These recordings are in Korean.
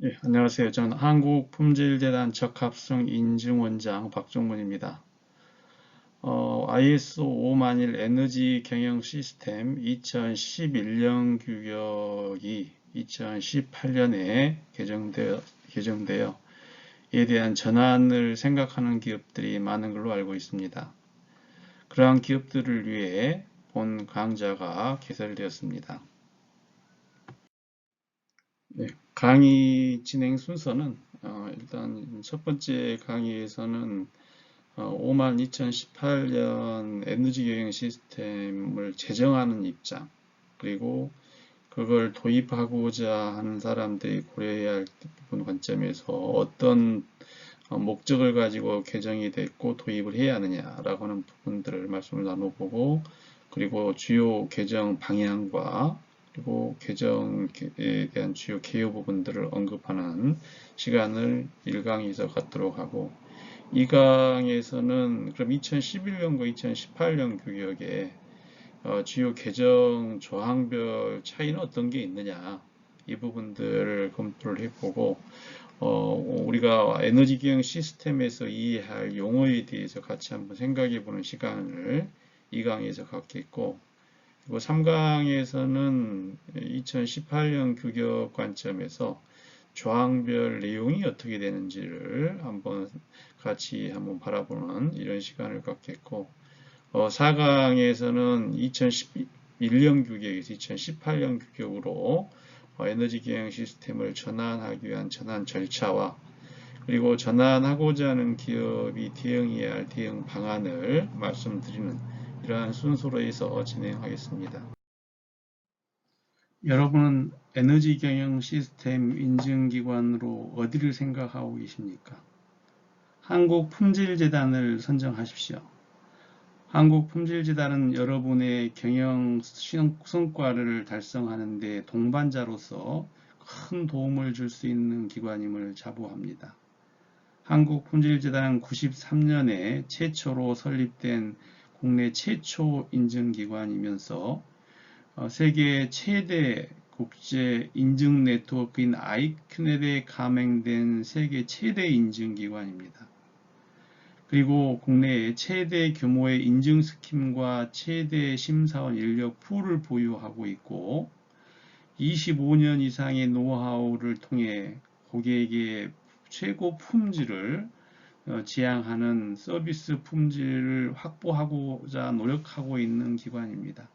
예, 안녕하세요. 저는 한국품질재단 적합성 인증원장 박종문입니다. ISO 5만일 에너지 경영 시스템 2011년 규격이 2018년에 개정되어 이에 대한 전환을 생각하는 기업들이 많은 걸로 알고 있습니다. 그러한 기업들을 위해 본 강좌가 개설되었습니다. 네, 강의 진행 순서는 일단 첫 번째 강의에서는 5만 2018년 에너지 경영 시스템을 제정하는 입장, 그리고 그걸 도입하고자 하는 사람들이 고려해야 할 부분 관점에서 어떤 목적을 가지고 개정이 됐고 도입을 해야 하느냐라고 하는 부분들을 말씀을 나눠보고, 그리고 주요 개정 방향과 그리고 개정에 대한 주요 개요 부분들을 언급하는 시간을 1강에서 갖도록 하고, 2강에서는 그럼 2011년과 2018년 규격에 주요 개정 조항별 차이는 어떤 게 있느냐, 이 부분들을 검토를 해보고, 우리가 에너지 경영 시스템에서 이해할 용어에 대해서 같이 한번 생각해 보는 시간을 2강에서 갖겠고, 그리고 3강에서는 2018년 규격 관점에서 조항별 내용이 어떻게 되는지를 같이 한번 바라보는 이런 시간을 갖겠고, 4강에서는 2011년 규격에서 2018년 규격으로 에너지 경영 시스템을 전환하기 위한 전환 절차와, 그리고 전환하고자 하는 기업이 대응해야 할 대응 방안을 말씀드리는 이러한 순서로 해서 진행하겠습니다. 여러분은 에너지 경영 시스템 인증기관으로 어디를 생각하고 계십니까? 한국품질재단을 선정하십시오. 한국품질재단은 여러분의 경영 성과를 달성하는 데 동반자로서 큰 도움을 줄 수 있는 기관임을 자부합니다. 한국품질재단은 93년에 최초로 설립된 국내 최초 인증기관이면서 세계 최대 국제 인증 네트워크인 아이큐넷에 가맹된 세계 최대 인증기관입니다. 그리고 국내에 최대 규모의 인증 스킴과 최대 심사원 인력 풀을 보유하고 있고, 25년 이상의 노하우를 통해 고객에게 최고 품질을 지향하는 서비스 품질을 확보하고자 노력하고 있는 기관입니다.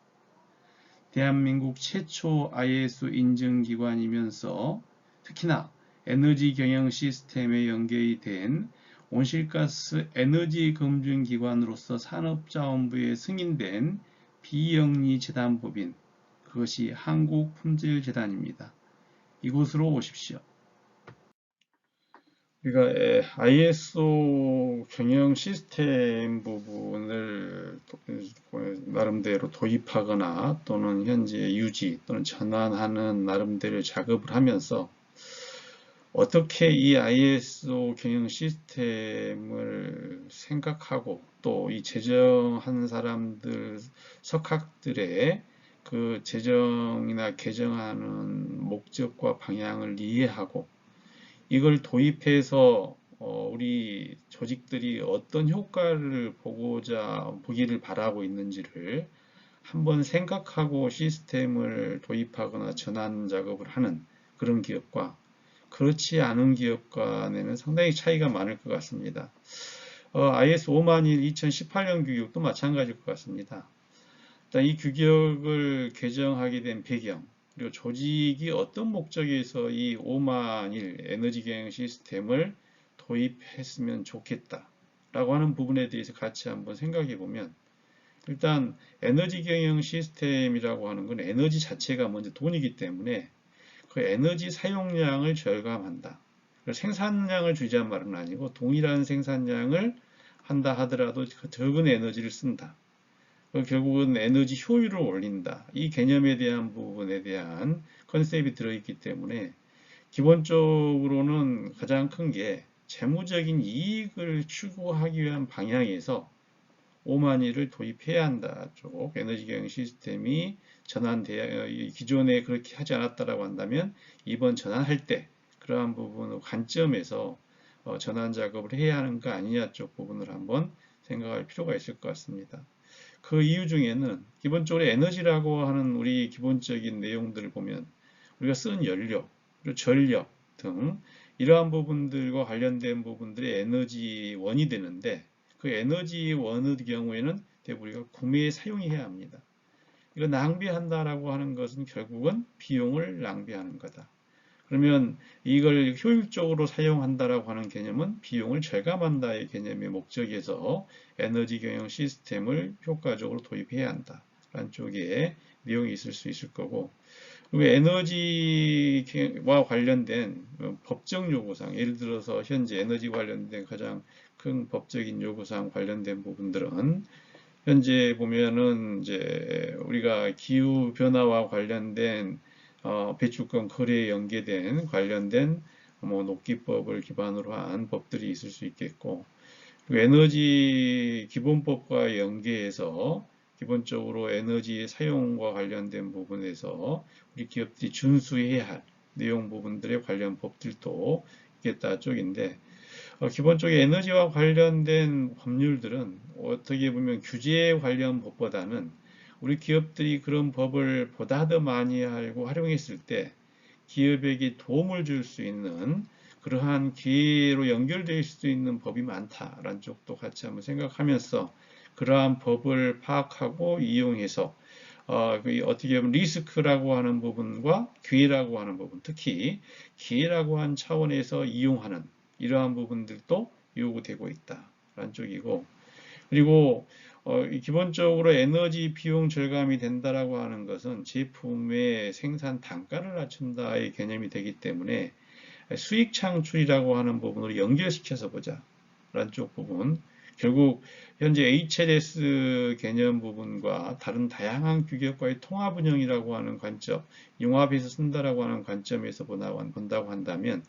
대한민국 최초 ISO 인증기관이면서 특히나 에너지 경영 시스템에 연계이 된 온실가스 에너지 검증기관으로서 산업자원부에 승인된 비영리 재단법인, 그것이 한국품질재단입니다. 이곳으로 오십시오. 우리가 ISO 경영 시스템 부분을 나름대로 도입하거나 또는 현재 유지 또는 전환하는 나름대로 작업을 하면서 어떻게 이 ISO 경영 시스템을 생각하고 또 이 제정한 사람들 석학들의 그 제정이나 개정하는 목적과 방향을 이해하고 이걸 도입해서 우리 조직들이 어떤 효과를 보기를 바라고 있는지를 한번 생각하고 시스템을 도입하거나 전환 작업을 하는 그런 기업과 그렇지 않은 기업 간에는 상당히 차이가 많을 것 같습니다. IS 5만일 2018년 규격도 마찬가지일 것 같습니다. 일단 이 규격을 개정하게 된 배경, 그리고 조직이 어떤 목적에서 이 5만일 에너지 경영 시스템을 도입했으면 좋겠다 라고 하는 부분에 대해서 같이 한번 생각해 보면, 일단 에너지 경영 시스템이라고 하는 건 에너지 자체가 먼저 돈이기 때문에 그 에너지 사용량을 절감한다. 생산량을 줄이자는 말은 아니고 동일한 생산량을 한다 하더라도 적은 에너지를 쓴다. 결국은 에너지 효율을 올린다. 이 개념에 대한 부분에 대한 컨셉이 들어있기 때문에 기본적으로는 가장 큰 게 재무적인 이익을 추구하기 위한 방향에서 오만이를 도입해야 한다 쪽 에너지 경영 시스템이 전환돼야, 기존에 그렇게 하지 않았다라고 한다면 이번 전환할 때 그러한 부분 관점에서 전환 작업을 해야 하는 거 아니냐 쪽 부분을 한번 생각할 필요가 있을 것 같습니다. 그 이유 중에는 기본적으로 에너지라고 하는 우리 기본적인 내용들을 보면 우리가 쓰는 연료, 그리고 전력 등 이러한 부분들과 관련된 부분들이 에너지원이 되는데 그 에너지원의 경우에는 대부분 우리가 구매에 사용해야 합니다. 이거 낭비한다라고 하는 것은 결국은 비용을 낭비하는 거다. 그러면 이걸 효율적으로 사용한다라고 하는 개념은 비용을 절감한다의 개념의 목적에서 에너지 경영 시스템을 효과적으로 도입해야 한다라는 쪽에 내용이 있을 수 있을 거고, 그리고 에너지와 관련된 법적 요구사항, 예를 들어서 현재 에너지 관련된 가장 큰 법적인 요구사항 관련된 부분들은 현재 보면은 이제 우리가 기후 변화와 관련된 배출권 거래에 연계된 관련된 뭐 녹기법을 기반으로 한 법들이 있을 수 있겠고, 그리고 에너지 기본법과 연계해서 기본적으로 에너지 사용과 관련된 부분에서 우리 기업들이 준수해야 할 내용 부분들의 관련 법들도 있겠다 쪽인데, 기본적으로 에너지와 관련된 법률들은 어떻게 보면 규제 관련 법보다는 우리 기업들이 그런 법을 보다 더 많이 알고 활용했을 때 기업에게 도움을 줄 수 있는 그러한 기회로 연결될 수 있는 법이 많다라는 쪽도 같이 한번 생각하면서 그러한 법을 파악하고 이용해서 어떻게 보면 리스크라고 하는 부분과 기회라고 하는 부분, 특히 기회라고 하는 차원에서 이용하는 이러한 부분들도 요구되고 있다라는 쪽이고, 그리고 기본적으로 에너지 비용 절감이 된다라고 하는 것은 제품의 생산 단가를 낮춘다의 개념이 되기 때문에 수익 창출이라고 하는 부분으로 연결시켜서 보자 라는 쪽 부분, 결국 현재 HLS 개념 부분과 다른 다양한 규격과의 통합 운영이라고 하는 관점, 융합해서 쓴다라고 하는 관점에서 본다고 한다면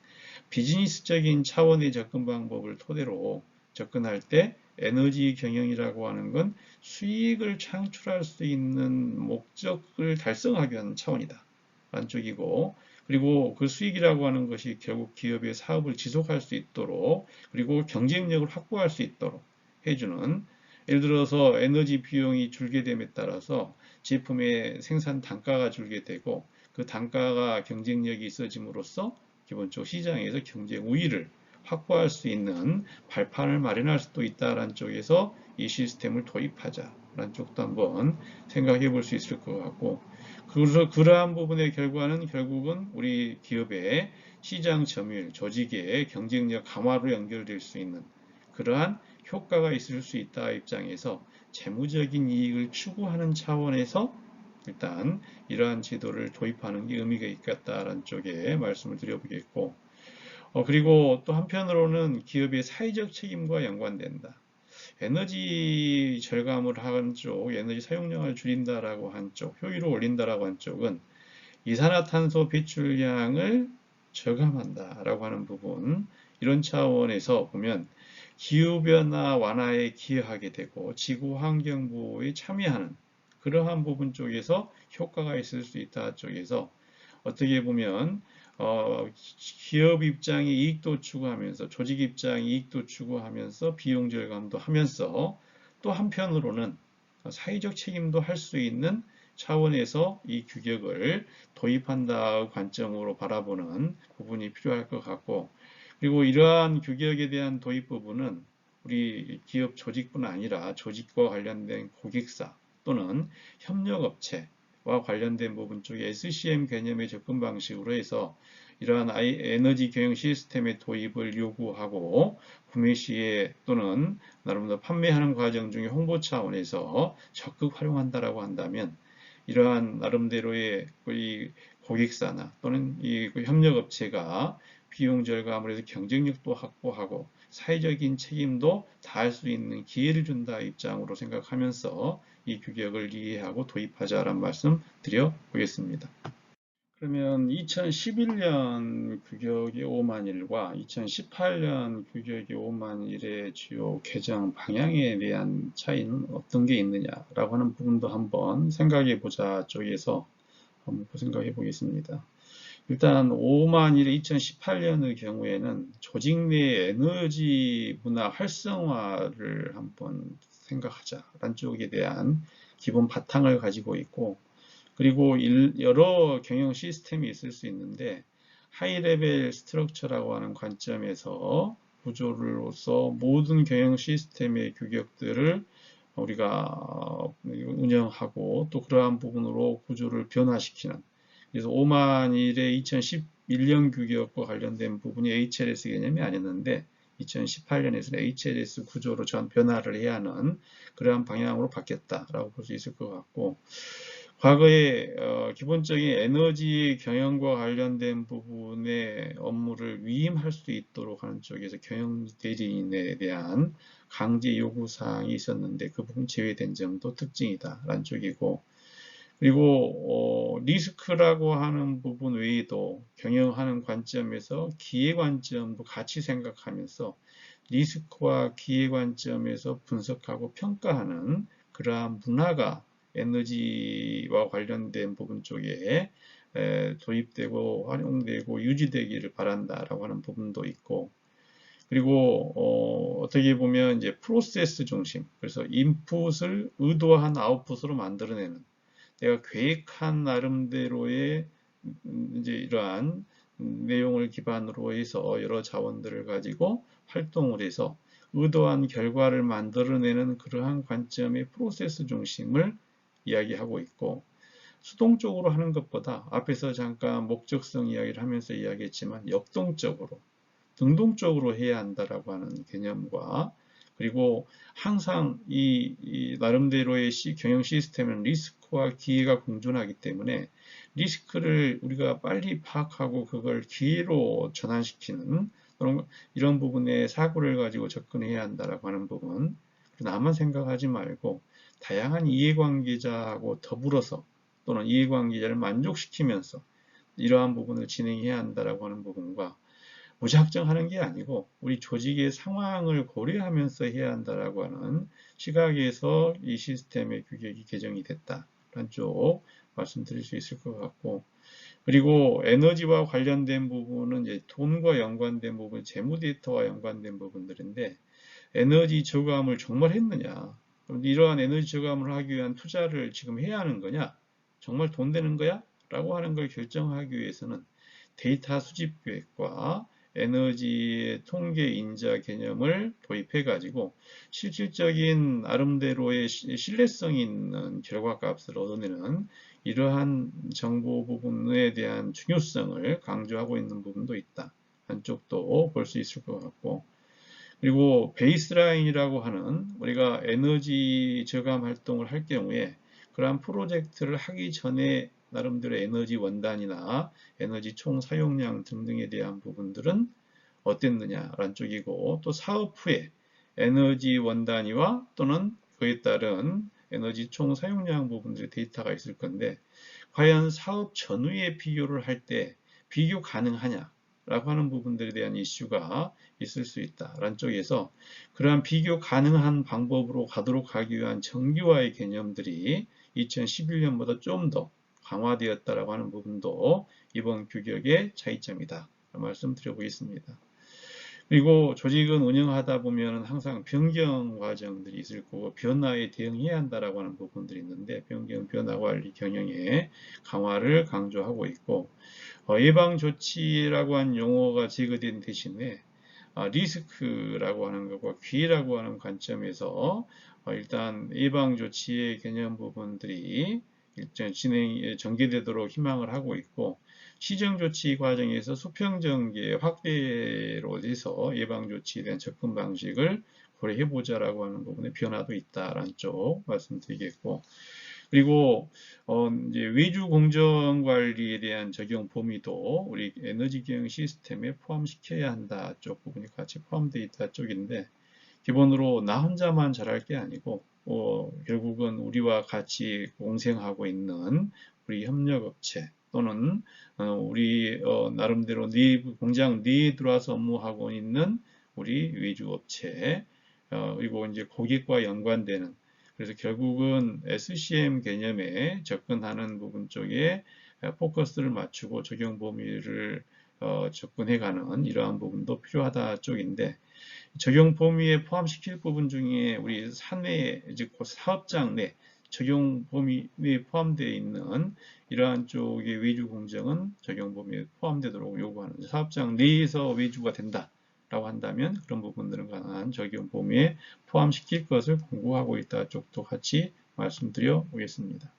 비즈니스적인 차원의 접근 방법을 토대로 접근할 때 에너지 경영이라고 하는 건 수익을 창출할 수 있는 목적을 달성하기 위한 차원이다 라는 쪽이고, 그리고 그 수익이라고 하는 것이 결국 기업의 사업을 지속할 수 있도록 그리고 경쟁력을 확보할 수 있도록 해주는, 예를 들어서 에너지 비용이 줄게 됨에 따라서 제품의 생산 단가가 줄게 되고 그 단가가 경쟁력이 있어짐으로써 기본적으로 시장에서 경쟁 우위를 확보할 수 있는 발판을 마련할 수도 있다라는 쪽에서 이 시스템을 도입하자라는 쪽도 한번 생각해 볼 수 있을 것 같고, 그래서 그러한 부분의 결과는 결국은 우리 기업의 시장 점유율, 조직의 경쟁력 강화로 연결될 수 있는 그러한 효과가 있을 수 있다 입장에서 재무적인 이익을 추구하는 차원에서 일단 이러한 제도를 도입하는 게 의미가 있겠다라는 쪽에 말씀을 드려보겠고, 그리고 또 한편으로는 기업의 사회적 책임과 연관된다. 에너지 절감을 한 쪽, 에너지 사용량을 줄인다라고 한 쪽, 효율을 올린다라고 한 쪽은 이산화탄소 배출량을 절감한다라고 하는 부분, 이런 차원에서 보면 기후변화 완화에 기여하게 되고 지구 환경 보호에 참여하는 그러한 부분 쪽에서 효과가 있을 수 있다 쪽에서 어떻게 보면 기업 입장의 이익도 추구하면서 조직 입장의 이익도 추구하면서 비용 절감도 하면서 또 한편으로는 사회적 책임도 할 수 있는 차원에서 이 규격을 도입한다 관점으로 바라보는 부분이 필요할 것 같고, 그리고 이러한 규격에 대한 도입 부분은 우리 기업 조직뿐 아니라 조직과 관련된 고객사 또는 협력업체와 관련된 부분 쪽에 SCM 개념의 접근 방식으로 해서 이러한 에너지 경영 시스템의 도입을 요구하고 구매 시에 또는 나름대로 판매하는 과정 중에 홍보 차원에서 적극 활용한다라고 한다면 이러한 나름대로의 이 고객사나 또는 이 협력업체가 비용 절감을 해서 경쟁력도 확보하고 사회적인 책임도 다할 수 있는 기회를 준다 입장으로 생각하면서 이 규격을 이해하고 도입하자라는 말씀 드려보겠습니다. 그러면 2011년 규격이 5만 1과 2018년 규격이 5만 1의 주요 개정 방향에 대한 차이는 어떤 게 있느냐라고 하는 부분도 한번 생각해 보자 쪽에서 한번 생각해 보겠습니다. 일단 5만 1의 2018년의 경우에는 조직 내 에너지 문화 활성화를 한번 생각하자라는 쪽에 대한 기본 바탕을 가지고 있고, 그리고 여러 경영 시스템이 있을 수 있는데 하이 레벨 스트럭처라고 하는 관점에서 구조로서 모든 경영 시스템의 규격들을 우리가 운영하고 또 그러한 부분으로 구조를 변화시키는, 그래서 5만 1의 2011년 규격과 관련된 부분이 HLS 개념이 아니었는데 2018년에서는 HLS 구조로 전 변화를 해야 하는 그러한 방향으로 바뀌었다라고 볼 수 있을 것 같고, 과거에 기본적인 에너지 경영과 관련된 부분의 업무를 위임할 수 있도록 하는 쪽에서 경영 대리인에 대한 강제 요구 사항이 있었는데 그 부분 제외된 점도 특징이다라는 쪽이고, 그리고 리스크라고 하는 부분 외에도 경영하는 관점에서 기회 관점도 같이 생각하면서 리스크와 기회 관점에서 분석하고 평가하는 그러한 문화가 에너지와 관련된 부분 쪽에 도입되고 활용되고 유지되기를 바란다라고 하는 부분도 있고, 그리고 어떻게 보면 이제 프로세스 중심, 그래서 인풋을 의도한 아웃풋으로 만들어내는, 내가 계획한 나름대로의 이제 이러한 내용을 기반으로 해서 여러 자원들을 가지고 활동을 해서 의도한 결과를 만들어내는 그러한 관점의 프로세스 중심을 이야기하고 있고, 수동적으로 하는 것보다 앞에서 잠깐 목적성 이야기를 하면서 이야기했지만 역동적으로 등동적으로 해야 한다라고 하는 개념과, 그리고 항상 이 나름대로의 경영 시스템은 리스크와 기회가 공존하기 때문에 리스크를 우리가 빨리 파악하고 그걸 기회로 전환시키는 이런 부분에 사고를 가지고 접근해야 한다라고 하는 부분, 나만 생각하지 말고 다양한 이해관계자하고 더불어서 또는 이해관계자를 만족시키면서 이러한 부분을 진행해야 한다라고 하는 부분과, 무작정 하는 게 아니고 우리 조직의 상황을 고려하면서 해야 한다라고 하는 시각에서 이 시스템의 규격이 개정이 됐다라는 쪽 말씀드릴 수 있을 것 같고, 그리고 에너지와 관련된 부분은 이제 돈과 연관된 부분, 재무 데이터와 연관된 부분들인데, 에너지 저감을 정말 했느냐? 이러한 에너지 저감을 하기 위한 투자를 지금 해야 하는 거냐? 정말 돈 되는 거야? 라고 하는 걸 결정하기 위해서는 데이터 수집 계획과 에너지 통계 인자 개념을 도입해 가지고 실질적인 나름대로의 신뢰성 있는 결과값을 얻어내는 이러한 정보 부분에 대한 중요성을 강조하고 있는 부분도 있다. 한쪽도 볼 수 있을 것 같고, 그리고 베이스라인이라고 하는 우리가 에너지 저감 활동을 할 경우에 그러한 프로젝트를 하기 전에 나름대로 에너지 원단이나 에너지 총 사용량 등등에 대한 부분들은 어땠느냐라는 쪽이고, 또 사업 후에 에너지 원단위와 또는 그에 따른 에너지 총 사용량 부분들의 데이터가 있을 건데, 과연 사업 전후에 비교를 할 때 비교 가능하냐 라고 하는 부분들에 대한 이슈가 있을 수 있다라는 쪽에서 그러한 비교 가능한 방법으로 가도록 하기 위한 정규화의 개념들이 2011년보다 좀 더 강화되었다라고 하는 부분도 이번 규격의 차이점이다 말씀드려보겠습니다. 그리고 조직은 운영하다 보면 항상 변경 과정들이 있을 거고 변화에 대응해야 한다라고 하는 부분들이 있는데, 변경, 변화 관리 경영의 강화를 강조하고 있고, 예방 조치라고 하는 용어가 제거된 대신에 리스크라고 하는 것과 기회라고 하는 관점에서 일단 예방 조치의 개념 부분들이 일정 전개되도록 희망을 하고 있고, 시정 조치 과정에서 수평전개 확대로 해서 예방 조치에 대한 접근 방식을 고려해 보자라고 하는 부분에 변화도 있다라는 쪽 말씀드리겠고, 그리고 이제 외주 공정 관리에 대한 적용 범위도 우리 에너지 경영 시스템에 포함시켜야 한다 쪽 부분이 같이 포함되어 있다 쪽인데, 기본으로 나 혼자만 잘할 게 아니고 결국은 우리와 같이 공생하고 있는 우리 협력업체 또는 우리 나름대로 공장 내에 들어와서 업무하고 있는 우리 외주업체, 그리고 이제 고객과 연관되는, 그래서 결국은 SCM 개념에 접근하는 부분 쪽에 포커스를 맞추고 적용 범위를 접근해가는 이러한 부분도 필요하다 쪽인데, 적용 범위에 포함시킬 부분 중에 우리 사내, 즉 사업장 내 적용 범위 내에 포함되어 있는 이러한 쪽의 외주 공정은 적용 범위에 포함되도록 요구하는, 사업장 내에서 외주가 된다 라고 한다면 그런 부분들은 강한 적용 범위에 포함시킬 것을 공고하고 있다 쪽도 같이 말씀드려 보겠습니다.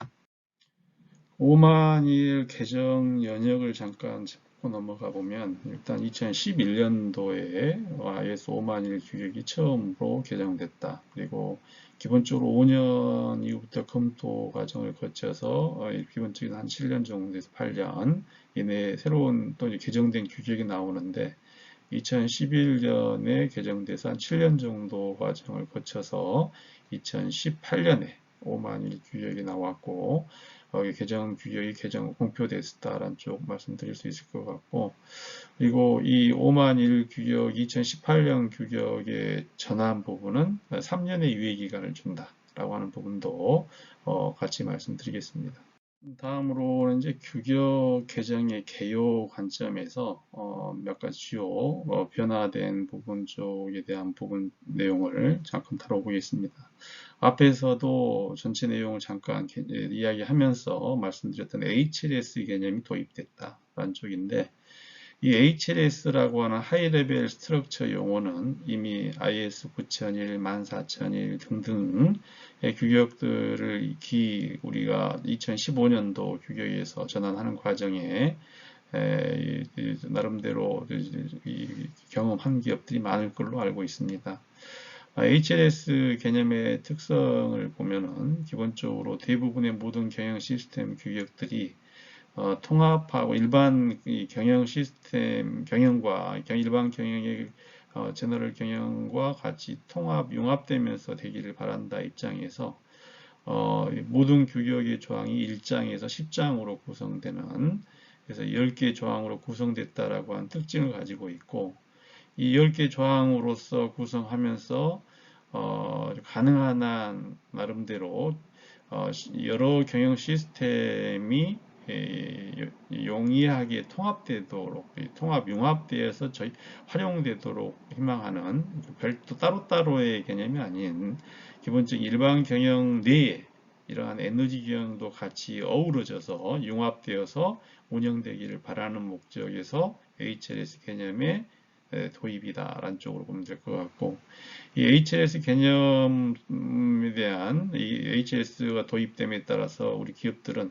5만일 개정 연역을 잠깐 짚고 넘어가 보면, 일단 2011년도에 IS 5만일 규격이 처음으로 개정됐다. 그리고 기본적으로 5년 이후부터 검토 과정을 거쳐서 기본적인 한 7년 정도에서 8년 이내에 새로운 또 개정된 규격이 나오는데, 2011년에 개정돼서 한 7년 정도 과정을 거쳐서 2018년에 5만일 규격이 나왔고, 개정 규격이 공표됐다라는 쪽 말씀드릴 수 있을 것 같고, 그리고 이 5만일 규격 2018년 규격의 전환 부분은 3년의 유예 기간을 준다라고 하는 부분도 같이 말씀드리겠습니다. 다음으로는 이제 규격 개정의 개요 관점에서 몇 가지 주요 변화된 부분 쪽에 대한 부분 내용을 잠깐 다뤄보겠습니다. 앞에서도 전체 내용을 잠깐 이야기하면서 말씀드렸던 HLS 개념이 도입됐다라는 쪽인데, 이 HLS라고 하는 하이레벨 스트럭처 용어는 이미 IS 9001, 14001 등등의 규격들을 우리가 2015년도 규격에서 전환하는 과정에 나름대로 경험한 기업들이 많을 걸로 알고 있습니다. HLS 개념의 특성을 보면은 기본적으로 대부분의 모든 경영 시스템 규격들이 통합하고 일반 경영 시스템 경영과 일반 경영의 제너럴 경영과 같이 융합되면서 되기를 바란다 입장에서 모든 규격의 조항이 1장에서 10장으로 구성되는, 그래서 10개 조항으로 구성됐다라고 하는 특징을 가지고 있고, 이 10개 조항으로서 구성하면서 가능한 한 나름대로 여러 경영 시스템이 용이하게 통합되도록, 융합되어서 활용되도록 희망하는 별도 따로따로의 개념이 아닌 기본적인 일반 경영 내에 이러한 에너지 경영도 같이 어우러져서 융합되어서 운영되기를 바라는 목적에서 HLS 개념의 도입이다라는 쪽으로 보면 될 것 같고, 이 HLS 개념에 대한 이 HLS가 도입됨에 따라서 우리 기업들은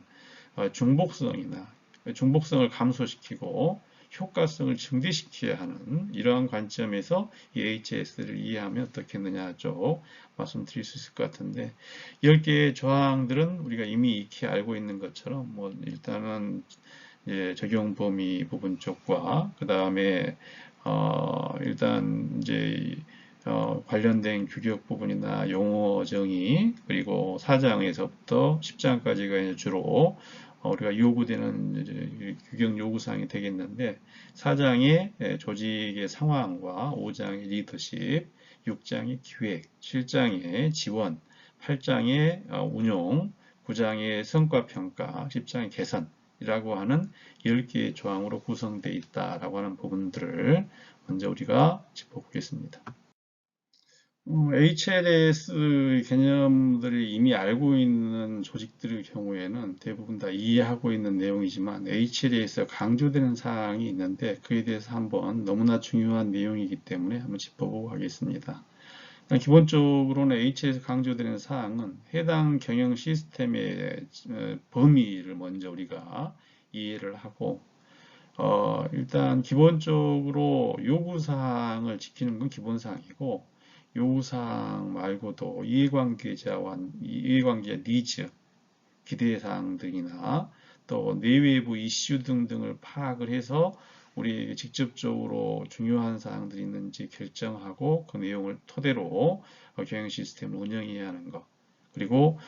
중복성을 감소시키고 효과성을 증대시켜야 하는 이러한 관점에서 이 HS를 이해하면 어떻겠느냐 쪽 말씀드릴 수 있을 것 같은데, 10개의 조항들은 우리가 이미 익히 알고 있는 것처럼 일단은 적용 범위 부분 쪽과 그 다음에 일단 이제 관련된 규격 부분이나 용어 정의, 그리고 4장에서부터 10장까지가 주로 우리가 요구되는 규격 요구사항이 되겠는데, 4장의 조직의 상황과 5장의 리더십, 6장의 기획, 7장의 지원, 8장의 운용, 9장의 성과평가, 10장의 개선이라고 하는 10개의 조항으로 구성되어 있다라고 하는 부분들을 먼저 우리가 짚어보겠습니다. HLS 개념들이 이미 알고 있는 조직들의 경우에는 대부분 다 이해하고 있는 내용이지만, HLS가 강조되는 사항이 있는데 그에 대해서 한번 너무나 중요한 내용이기 때문에 한번 짚어보고 하겠습니다. 기본적으로는 HLS 강조되는 사항은 해당 경영 시스템의 범위를 먼저 우리가 이해를 하고, 일단 기본적으로 요구사항을 지키는 건 기본사항이고, 요구사항 말고도 이해관계자 니즈, 기대사항 등이나 또 내외부 이슈 등등을 파악을 해서 우리 직접적으로 중요한 사항들이 있는지 결정하고 그 내용을 토대로 경영 시스템을 운영해야 하는 것, 그리고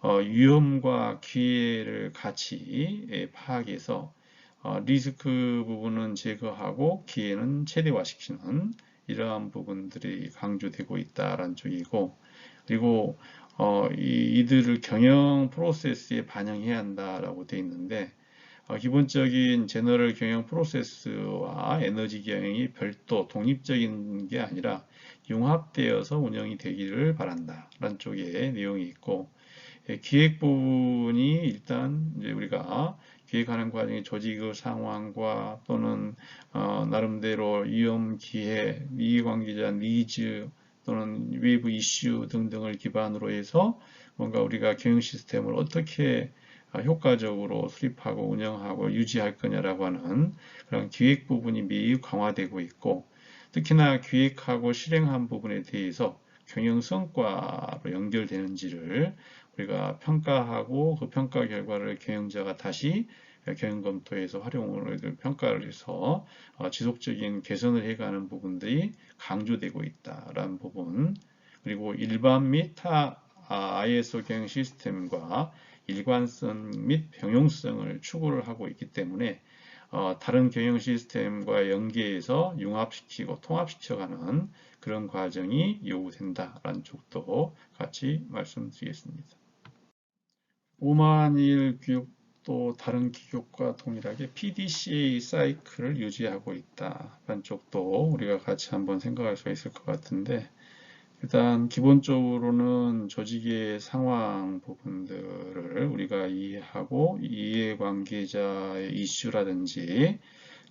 위험과 기회를 같이 파악해서 리스크 부분은 제거하고 기회는 최대화시키는 이러한 부분들이 강조되고 있다라는 쪽이고, 그리고 이들을 경영 프로세스에 반영해야 한다라고 되어 있는데, 기본적인 제너럴 경영 프로세스와 에너지 경영이 별도 독립적인 게 아니라 융합되어서 운영이 되기를 바란다. 라는 쪽에 내용이 있고, 기획 부분이 일단 이제 우리가 기획하는 과정에 조직의 상황과 또는 나름대로 위험, 기회, 이해관계자 니즈 또는 외부 이슈 등등을 기반으로 해서 뭔가 우리가 경영 시스템을 어떻게 효과적으로 수립하고 운영하고 유지할 거냐라고 하는 그런 기획 부분이 매우 강화되고 있고, 특히나 기획하고 실행한 부분에 대해서 경영 성과로 연결되는지를 우리가 평가하고 그 평가 결과를 경영자가 다시 경영 검토에서 활용을 평가를 해서 지속적인 개선을 해가는 부분들이 강조되고 있다라는 부분, 그리고 일반 및 타 ISO 경영 시스템과 일관성 및 병용성을 추구를 하고 있기 때문에 다른 경영 시스템과 연계해서 융합시키고 통합시켜가는 그런 과정이 요구된다라는 쪽도 같이 말씀드리겠습니다. 5만일 교육도 다른 기업과 동일하게 PDCA 사이클을 유지하고 있다라는 쪽도 우리가 같이 한번 생각할 수 있을 것 같은데, 일단 기본적으로는 조직의 상황 부분들을 우리가 이해하고 이해관계자의 이슈라든지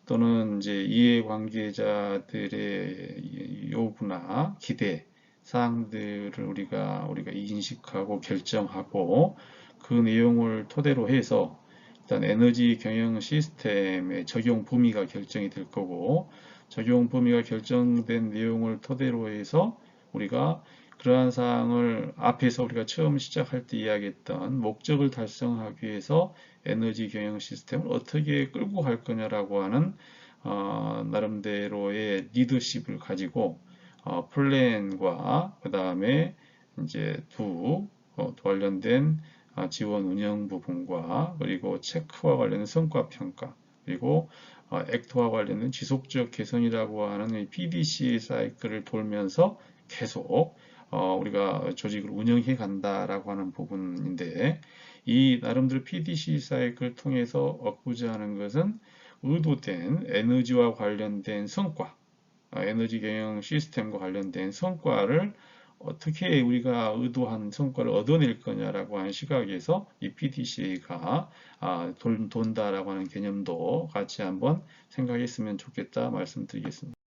또는 이제 이해관계자들의 요구나 기대 사항들을 우리가 인식하고 결정하고 그 내용을 토대로 해서 일단 에너지 경영 시스템의 적용 범위가 결정이 될 거고, 적용 범위가 결정된 내용을 토대로 해서 우리가 그러한 사항을 앞에서 우리가 처음 시작할 때 이야기했던 목적을 달성하기 위해서 에너지 경영 시스템을 어떻게 끌고 갈 거냐라고 하는 나름대로의 리더십을 가지고 플랜과 그 다음에 이제 또 관련된 지원 운영 부분과 그리고 체크와 관련된 성과 평가, 그리고 액트와 관련된 지속적 개선이라고 하는 PDCA 사이클을 돌면서 계속 우리가 조직을 운영해 간다라고 하는 부분인데, 이 나름대로 PDCA 사이클을 통해서 얻고자 하는 것은 의도된 에너지와 관련된 성과, 에너지 경영 시스템과 관련된 성과를 어떻게 우리가 의도한 성과를 얻어낼 거냐라고 하는 시각에서 이 PDCA가 돈다라고 하는 개념도 같이 한번 생각했으면 좋겠다 말씀드리겠습니다.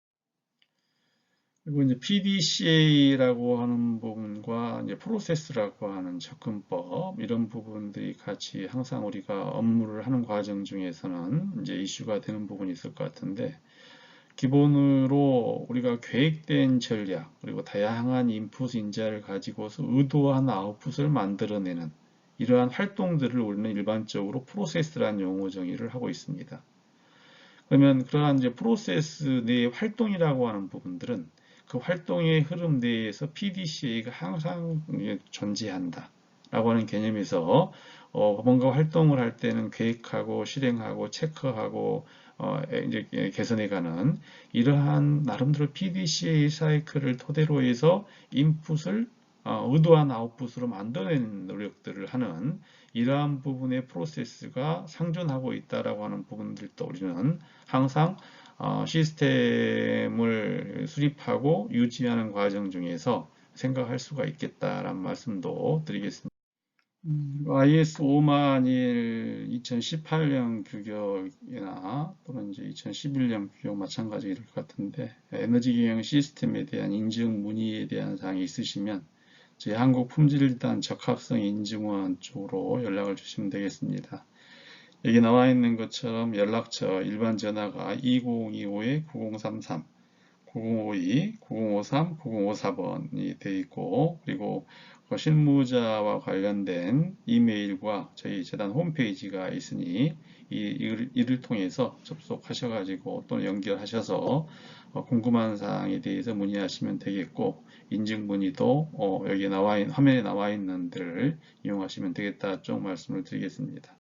그리고 이제 PDCA라고 하는 부분과 이제 프로세스라고 하는 접근법, 이런 부분들이 같이 항상 우리가 업무를 하는 과정 중에서는 이제 이슈가 되는 부분이 있을 것 같은데, 기본으로 우리가 계획된 전략 그리고 다양한 인풋 인자를 가지고서 의도한 아웃풋을 만들어내는 이러한 활동들을 우리는 일반적으로 프로세스라는 용어 정의를 하고 있습니다. 그러면 그러한 이제 프로세스 내의 활동이라고 하는 부분들은 그 활동의 흐름 내에서 PDCA가 항상 존재한다 라고 하는 개념에서 뭔가 활동을 할 때는 계획하고 실행하고 체크하고 이제 개선해가는 이러한 나름대로 PDCA 사이클을 토대로 해서 인풋을 의도한 아웃풋으로 만들어내는 노력들을 하는 이러한 부분의 프로세스가 상존하고 있다라고 하는 부분들도 우리는 항상 시스템을 수립하고 유지하는 과정 중에서 생각할 수가 있겠다라는 말씀도 드리겠습니다. IS 5만일 2018년 규격이나 또는 이제 2011년 규격 마찬가지일 것 같은데, 에너지 경영 시스템에 대한 인증 문의에 대한 사항이 있으시면 저희 한국품질단 적합성 인증원 쪽으로 연락을 주시면 되겠습니다. 여기 나와 있는 것처럼 연락처 일반 전화가 2025-9033, 9052, 9053, 9054번이 되어 있고, 그리고 실무자와 관련된 이메일과 저희 재단 홈페이지가 있으니 이를 통해서 접속하셔가지고 또는 연결하셔서 궁금한 사항에 대해서 문의하시면 되겠고, 인증 문의도 여기 화면에 나와 있는 데를 이용하시면 되겠다 쪽 말씀을 드리겠습니다.